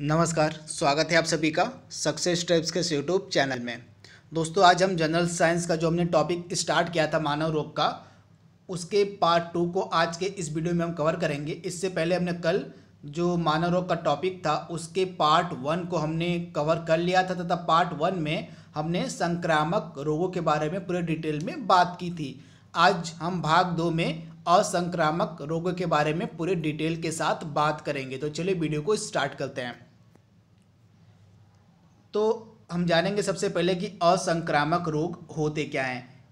नमस्कार, स्वागत है आप सभी का सक्सेस स्टेप्स के यूट्यूब चैनल में। दोस्तों, आज हम जनरल साइंस का जो हमने टॉपिक स्टार्ट किया था मानव रोग का, उसके पार्ट 2 को आज के इस वीडियो में हम कवर करेंगे। इससे पहले हमने कल जो मानव रोग का टॉपिक था उसके पार्ट 1 को हमने कवर कर लिया था तथा पार्ट 1 में हमने संक्रामक रोगों के बारे में पूरे डिटेल में बात की थी। आज हम भाग 2 में असंक्रामक रोगों के बारे में पूरे डिटेल के साथ बात करेंगे। तो चलिए वीडियो को स्टार्ट करते हैं। तो हम जानेंगे सबसे पहले कि असंक्रामक रोग होते क्या हैं।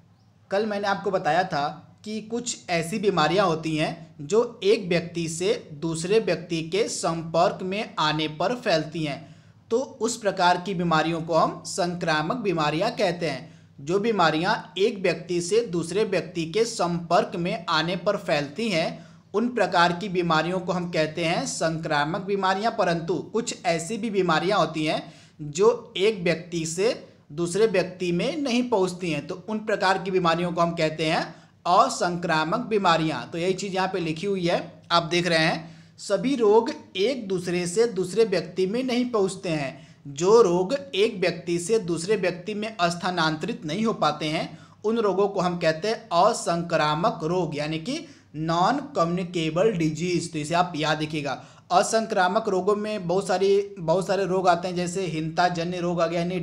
कल मैंने आपको बताया था कि कुछ ऐसी बीमारियां होती हैं जो एक व्यक्ति से दूसरे व्यक्ति के संपर्क में आने पर फैलती हैं। तो उस प्रकार की बीमारियों को हम संक्रामक बीमारियां कहते हैं। जो बीमारियां एक व्यक्ति से दूसरे व्यक्ति के संपर्क में आने पर फैलती हैं उन प्रकार की बीमारियों को हम कहते हैं संक्रामक बीमारियां। परंतु कुछ ऐसी भी बीमारियां होती हैं जो एक व्यक्ति से दूसरे व्यक्ति में नहीं पहुंचती हैं, तो उन प्रकार की बीमारियों को हम कहते हैं असंक्रामक बीमारियां। तो यही चीज़ यहाँ पे लिखी हुई है, आप देख रहे हैं। सभी रोग एक दूसरे से दूसरे व्यक्ति में नहीं पहुंचते हैं। जो रोग एक व्यक्ति से दूसरे व्यक्ति में स्थानांतरित नहीं हो पाते हैं उन रोगों को हम कहते हैं असंक्रामक रोग, यानी कि नॉन कम्युनिकेबल डिजीज। तो इसे आप याद रखिएगा। असंक्रामक रोगों में बहुत सारे रोग आते हैं, जैसे हीनताजन्य रोग आ गया, यानी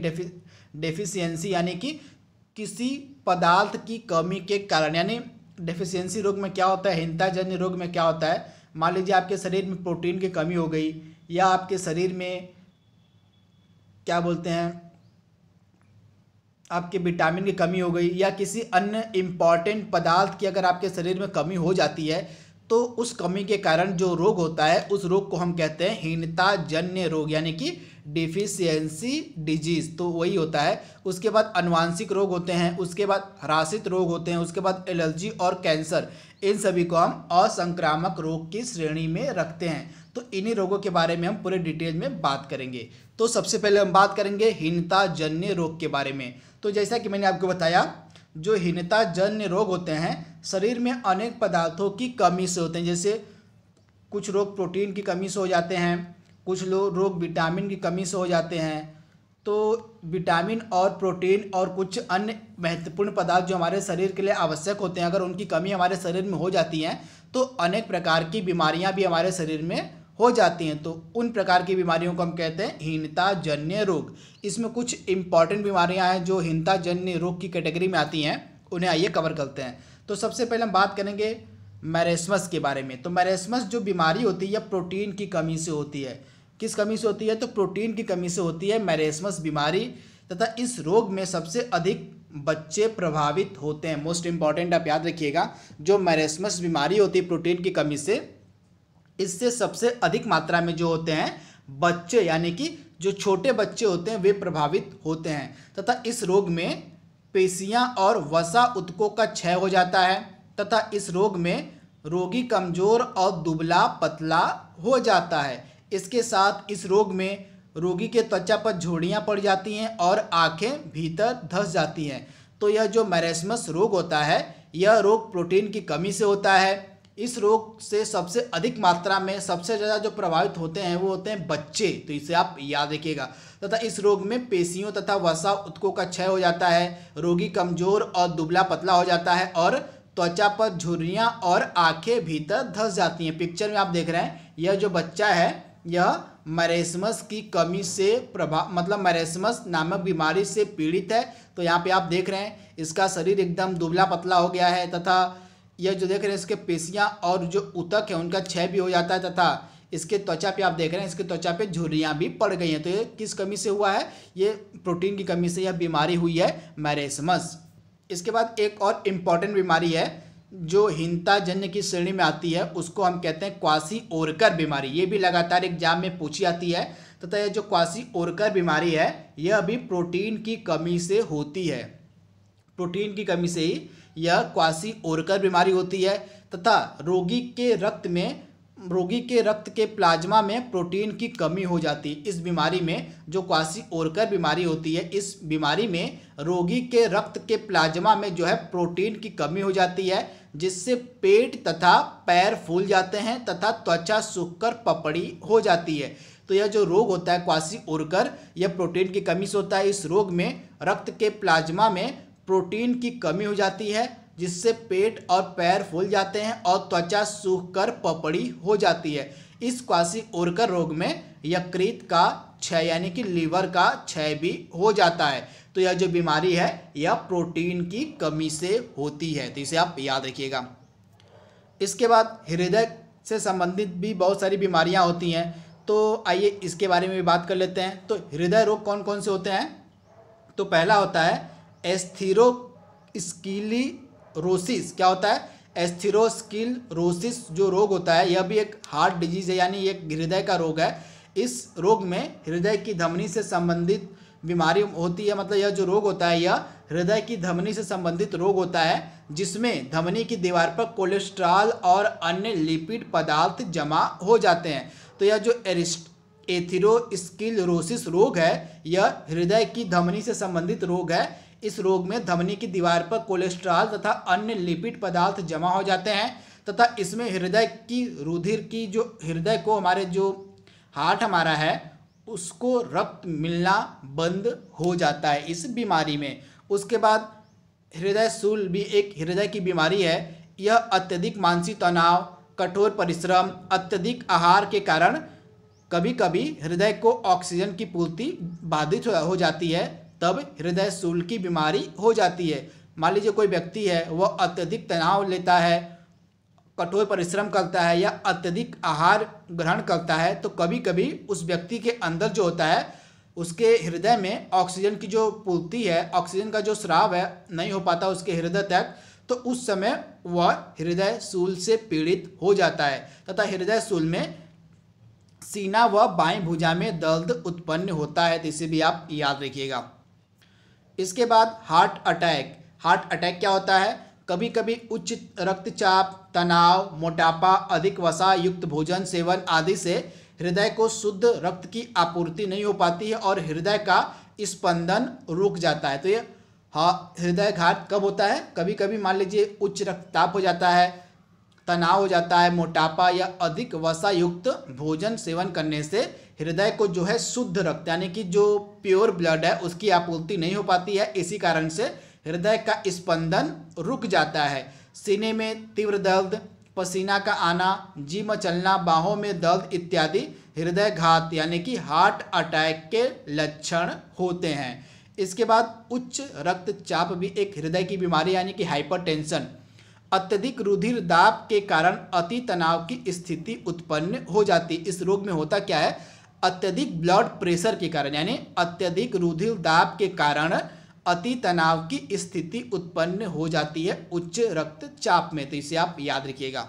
डेफिशिएंसी, यानी कि किसी पदार्थ की कमी के कारण। यानी डेफिशिएंसी रोग में क्या होता है, हीनताजन्य रोग में क्या होता है, मान लीजिए आपके शरीर में प्रोटीन की कमी हो गई, या आपके शरीर में क्या बोलते हैं, आपके विटामिन की कमी हो गई, या किसी अन्य इम्पॉर्टेंट पदार्थ की अगर आपके शरीर में कमी हो जाती है तो उस कमी के कारण जो रोग होता है उस रोग को हम कहते हैं हीनताजन्य रोग, यानी कि डिफिशियंसी डिजीज। तो वही होता है। उसके बाद अनुवांशिक रोग होते हैं, उसके बाद ह्रासित रोग होते हैं, उसके बाद एलर्जी और कैंसर। इन सभी को हम असंक्रामक रोग की श्रेणी में रखते हैं। तो इन्हीं रोगों के बारे में हम पूरे डिटेल में बात करेंगे। तो सबसे पहले हम बात करेंगे हीनताजन्य रोग के बारे में। तो जैसा कि मैंने आपको बताया, जो हीनताजन्य रोग होते हैं शरीर में अनेक पदार्थों की कमी से होते हैं। जैसे कुछ रोग प्रोटीन की कमी से हो जाते हैं, कुछ रोग विटामिन की कमी से हो जाते हैं। तो विटामिन और प्रोटीन और कुछ अन्य महत्वपूर्ण पदार्थ जो हमारे शरीर के लिए आवश्यक होते हैं, अगर उनकी कमी हमारे शरीर में हो जाती है तो अनेक प्रकार की बीमारियां भी हमारे शरीर में हो जाती हैं। तो उन प्रकार की बीमारियों को हम कहते हैं हीनताजन्य रोग। इसमें कुछ इंपॉर्टेंट बीमारियां हैं जो हीनताजन्य रोग की कैटेगरी में आती हैं, उन्हें आइए कवर करते हैं। तो सबसे पहले हम बात करेंगे मैरेस्मस के बारे में। तो मैरेस्मस जो बीमारी होती है यह प्रोटीन की कमी से होती है। किस कमी से होती है? तो प्रोटीन की कमी से होती है मैरेस्मस बीमारी, तथा इस रोग में सबसे अधिक बच्चे प्रभावित होते हैं। मोस्ट इंपॉर्टेंट आप याद रखिएगा, जो मैरेस्मस बीमारी होती है प्रोटीन की कमी से, इससे सबसे अधिक मात्रा में जो होते हैं बच्चे, यानी कि जो छोटे बच्चे होते हैं वे प्रभावित होते हैं। तथा इस रोग में पेशियां और वसा ऊतकों का क्षय हो जाता है, तथा इस रोग में रोगी कमजोर और दुबला पतला हो जाता है। इसके साथ इस रोग में रोगी के त्वचा पर झुर्रियां पड़ जाती हैं और आंखें भीतर धंस जाती हैं। तो यह जो मैरेस्मस रोग होता है यह रोग प्रोटीन की कमी से होता है। इस रोग से सबसे अधिक मात्रा में सबसे ज़्यादा जो प्रभावित होते हैं वो होते हैं बच्चे। तो इसे आप याद रखिएगा। तथा इस रोग में पेशियों तथा वसा ऊतकों का क्षय हो जाता है, रोगी कमजोर और दुबला पतला हो जाता है और त्वचा पर झुर्रियाँ और आंखें भीतर धंस जाती हैं। पिक्चर में आप देख रहे हैं, यह जो बच्चा है यह मैरेस्मस की कमी से मतलब मैरेस्मस नामक बीमारी से पीड़ित है। तो यहाँ पे आप देख रहे हैं इसका शरीर एकदम दुबला पतला हो गया है, तथा यह जो देख रहे हैं इसके पेशियां और जो ऊतक है उनका क्षय भी हो जाता है, तथा इसके त्वचा पे आप देख रहे हैं इसके त्वचा पे झुर्रियां भी पड़ गई हैं। तो ये किस कमी से हुआ है? ये प्रोटीन की कमी से यह बीमारी हुई है मैरेस्मस। इसके बाद एक और इम्पॉर्टेंट बीमारी है जो हीनताजन्य की श्रेणी में आती है, उसको हम कहते हैं क्वाशी-ओरकर बीमारी। ये भी लगातार एग्जाम में पूछी जाती है। तथा यह जो क्वाशी-ओरकर बीमारी है यह भी प्रोटीन की कमी से होती है। प्रोटीन की कमी से ही यह क्वाशी-ओरकर बीमारी होती है। तथा रोगी के रक्त के प्लाज्मा में प्रोटीन की कमी हो जाती है। इस बीमारी में जो क्वाशी-ओरकर बीमारी होती है, इस बीमारी में रोगी के रक्त के प्लाज्मा में जो है प्रोटीन की कमी हो जाती है, जिससे पेट तथा पैर फूल जाते हैं तथा त्वचा सूखकर पपड़ी हो जाती है। तो यह जो रोग होता है क्वासी-ओरकर, यह प्रोटीन की कमी से होता है। इस रोग में रक्त के प्लाज्मा में प्रोटीन की कमी हो जाती है, जिससे पेट और पैर फूल जाते हैं और त्वचा सूखकर पपड़ी हो जाती है। इस क्वासी-ओरकर रोग में यकृत का क्षय यानी कि लीवर का क्षय भी हो जाता है। तो यह जो बीमारी है यह प्रोटीन की कमी से होती है, तो इसे आप याद रखिएगा। इसके बाद हृदय से संबंधित भी बहुत सारी बीमारियां होती हैं, तो आइए इसके बारे में भी बात कर लेते हैं। तो हृदय रोग कौन कौन से होते हैं? तो पहला होता है एस्थेरोस्क्लेरोसिस। क्या होता है? एस्थेरोस्क्लेरोसिस जो रोग होता है यह भी एक हार्ट डिजीज है, यानी एक हृदय का रोग है। इस रोग में हृदय की धमनी से संबंधित बीमारी होती है। मतलब यह जो रोग होता है यह हृदय की धमनी से संबंधित रोग होता है, जिसमें धमनी की दीवार पर कोलेस्ट्रॉल और अन्य लिपिड पदार्थ जमा हो जाते हैं। तो यह जो एथेरोस्क्लेरोसिस रोग है यह हृदय की धमनी से संबंधित रोग है। इस रोग में धमनी की दीवार पर कोलेस्ट्रॉल तथा अन्य लिपिड पदार्थ जमा हो जाते हैं तथा इसमें हृदय की रुधिर की जो हृदय को हमारे जो हार्ट हमारा है उसको रक्त मिलना बंद हो जाता है इस बीमारी में। उसके बाद हृदय शूल भी एक हृदय की बीमारी है। यह अत्यधिक मानसिक तनाव, कठोर परिश्रम, अत्यधिक आहार के कारण कभी कभी हृदय को ऑक्सीजन की पूर्ति बाधित हो जाती है, तब हृदय शूल की बीमारी हो जाती है। मान लीजिए कोई व्यक्ति है वह अत्यधिक तनाव लेता है, कठोर परिश्रम करता है या अत्यधिक आहार ग्रहण करता है, तो कभी कभी उस व्यक्ति के अंदर जो होता है उसके हृदय में ऑक्सीजन की जो पूर्ति है, ऑक्सीजन का जो स्राव है नहीं हो पाता उसके हृदय तक, तो उस समय वह हृदय शूल से पीड़ित हो जाता है तथा हृदय शूल में सीना व बाएं भुजा में दर्द उत्पन्न होता है। तो इसे भी आप याद रखिएगा। इसके बाद हार्ट अटैक। हार्ट अटैक क्या होता है? कभी कभी उच्च रक्तचाप, तनाव, मोटापा, अधिक वसा युक्त भोजन सेवन आदि से हृदय को शुद्ध रक्त की आपूर्ति नहीं हो पाती है और हृदय का स्पंदन रुक जाता है। तो ये हृदय घात कब होता है? कभी कभी मान लीजिए उच्च रक्तचाप हो जाता है, तनाव हो जाता है, मोटापा या अधिक वसा युक्त भोजन सेवन करने से हृदय को जो है शुद्ध रक्त यानी कि जो प्योर ब्लड है उसकी आपूर्ति नहीं हो पाती है। इसी कारण से हृदय का स्पंदन रुक जाता है। सीने में तीव्र दर्द, पसीना का आना, जी मचलना, बाहों में दर्द इत्यादि हृदय घात यानी कि हार्ट अटैक के लक्षण होते हैं। इसके बाद उच्च रक्तचाप भी एक हृदय की बीमारी यानी कि हाइपरटेंशन। अत्यधिक रुधिर दाब के कारण अति तनाव की स्थिति उत्पन्न हो जाती है। इस रोग में होता क्या है? अत्यधिक ब्लड प्रेशर के कारण यानी अत्यधिक रुधिर दाब के कारण अति तनाव की स्थिति उत्पन्न हो जाती है उच्च रक्तचाप में। तो इसे आप याद रखिएगा।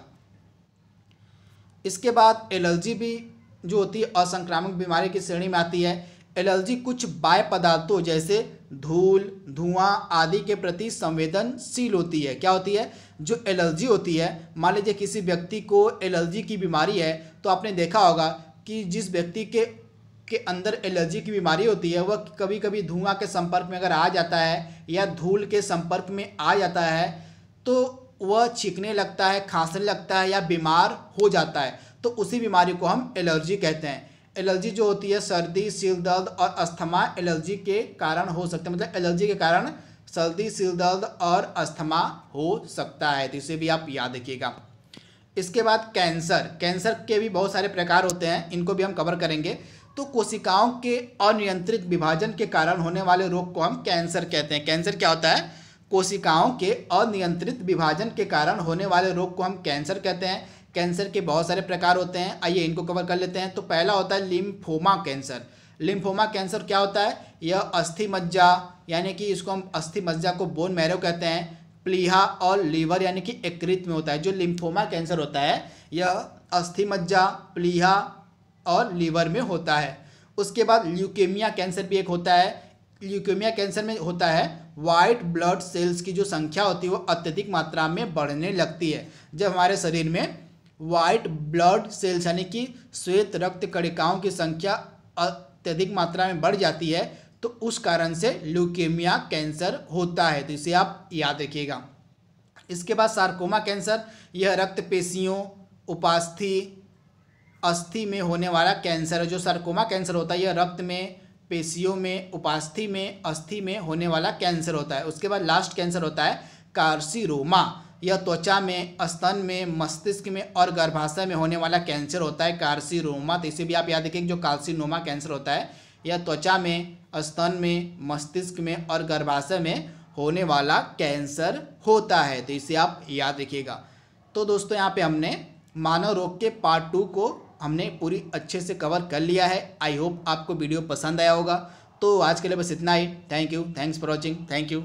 इसके बाद एलर्जी भी जो होती है असंक्रामक बीमारी की श्रेणी में आती है। एलर्जी कुछ बाह्य पदार्थों जैसे धूल, धुआं आदि के प्रति संवेदनशील होती है। क्या होती है? जो एलर्जी होती है, मान लीजिए किसी व्यक्ति को एलर्जी की बीमारी है, तो आपने देखा होगा कि जिस व्यक्ति के अंदर एलर्जी की बीमारी होती है वह कभी कभी धुआं के संपर्क में अगर आ जाता है या धूल के संपर्क में आ जाता है तो वह छींकने लगता है, खांसने लगता है या बीमार हो जाता है। तो उसी बीमारी को हम एलर्जी कहते हैं। एलर्जी जो होती है सर्दी, सिर दर्द और अस्थमा एलर्जी के कारण हो सकता है। मतलब एलर्जी के कारण सर्दी, सिर दर्द और अस्थमा हो सकता है। तो इसे भी आप याद रखिएगा। इसके बाद कैंसर। कैंसर के भी बहुत सारे प्रकार होते हैं, इनको भी हम कवर करेंगे। तो कोशिकाओं के अनियंत्रित विभाजन के कारण होने वाले रोग को हम कैंसर कहते हैं। कैंसर क्या होता है? कोशिकाओं के अनियंत्रित विभाजन के कारण होने वाले रोग को हम कैंसर कहते हैं। कैंसर के बहुत सारे प्रकार होते हैं, आइए इनको कवर कर लेते हैं। तो पहला होता है लिम्फोमा कैंसर। लिम्फोमा कैंसर क्या होता है? यह अस्थि मज्जा यानी कि इसको हम अस्थि मज्जा को बोन मैरो कहते हैं, प्लीहा और लीवर यानी कि यकृत में होता है। जो लिम्फोमा कैंसर होता है यह अस्थि मज्जा, प्लीहा और लीवर में होता है। उसके बाद ल्यूकेमिया कैंसर भी एक होता है। ल्यूकेमिया कैंसर में होता है वाइट ब्लड सेल्स की जो संख्या होती है वो अत्यधिक मात्रा में बढ़ने लगती है। जब हमारे शरीर में वाइट ब्लड सेल्स यानी कि श्वेत रक्त कणिकाओं की संख्या अत्यधिक मात्रा में बढ़ जाती है तो उस कारण से ल्यूकेमिया कैंसर होता है। तो इसे आप याद रखिएगा। इसके बाद सार्कोमा कैंसर, यह रक्त पेशियों, उपास्थि, अस्थि में होने वाला कैंसर है। जो सार्कोमा कैंसर होता है यह रक्त में, पेशियों में, उपास्थि में, अस्थि में होने वाला कैंसर होता है। उसके बाद लास्ट कैंसर होता है कार्सिनोमा, यह त्वचा में, स्तन में, मस्तिष्क में और गर्भाशय में होने वाला कैंसर होता है कार्सिनोमा। तो इसे भी आप याद रखें, जो कार्सिनोमा कैंसर होता है यह त्वचा में, स्तन में, मस्तिष्क में और गर्भाशय में होने वाला कैंसर होता है। तो इसे आप याद रखिएगा। तो दोस्तों यहाँ पे हमने मानव रोग के पार्ट 2 को हमने पूरी अच्छे से कवर कर लिया है। आई होप आपको वीडियो पसंद आया होगा। तो आज के लिए बस इतना ही। Thank you, thanks for watching, thank you.